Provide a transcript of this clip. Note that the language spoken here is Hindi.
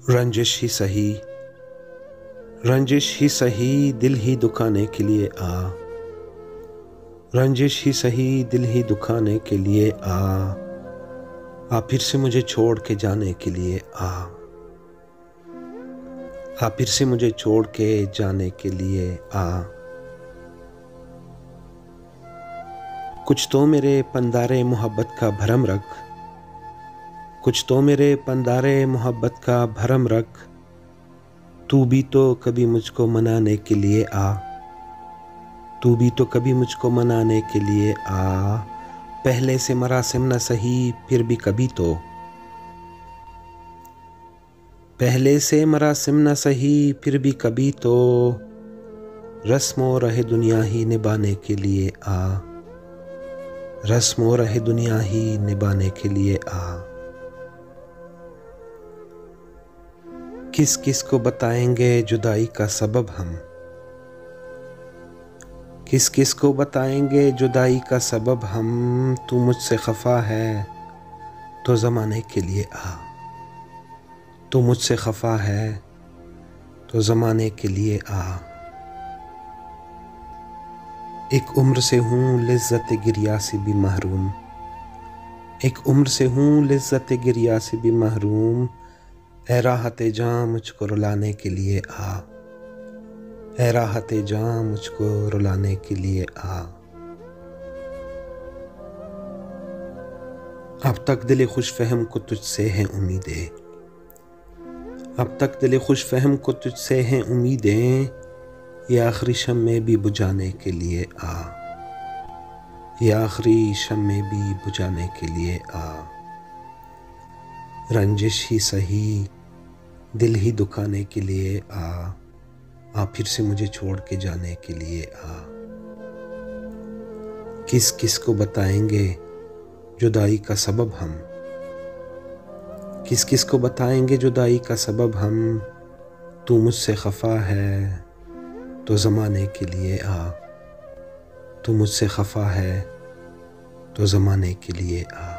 रंजिश ही सही, रंजिश ही सही, दिल ही दुखाने के लिए आ। रंजिश ही सही, दिल ही दुखाने के लिए आ फिर से मुझे छोड़ के जाने के लिए आ फिर से मुझे छोड़ के जाने के लिए आ। कुछ तो मेरे पंदारे मोहब्बत का भरम रख, कुछ तो मेरे पंदारे मोहब्बत का भरम रख। तू भी तो कभी मुझको मनाने के लिए आ, तू भी तो कभी मुझको मनाने के लिए आ। पहले से मरासिम न सही फिर भी कभी तो, पहले से मरासिम न सही फिर भी कभी तो। रस्मों रहे दुनिया ही निभाने के लिए आ, रस्मों रहे दुनिया ही निभाने के लिए आ। किस किस को बताएंगे जुदाई का सबब हम, किस किस को बताएंगे जुदाई का सबब हम। तू मुझसे खफा है तो ज़माने के लिए आ, तू मुझसे खफा है तो ज़माने के लिए आ। एक उम्र से हूँ लिज़्ज़त गिरिया से भी महरूम, एक उम्र से हूँ लिज़्ज़त गिरिया से भी महरूम। ऐ राहते जां मुझको रुलाने के लिए आ, ऐ राहते जां मुझको रुलाने के लिए आ। अब तक दिल खुश फहम को तुझसे हैं उम्मीदें, अब तक दिल खुश फहम को तुझसे हैं उम्मीदें। ये आखिरी शम्मे भी बुझाने के लिए आ, ये आखिरी शम्मे भी बुझाने के लिए आ। रंजिश ही सही, दिल ही दुखाने के लिए आ फिर से मुझे छोड़ के जाने के लिए आ। किस किस को बताएंगे जुदाई का सबब हम, किस किस को बताएंगे जुदाई का सबब हम। तू मुझसे खफा है तो ज़माने के लिए आ, तू मुझसे खफा है तो ज़माने के लिए आ।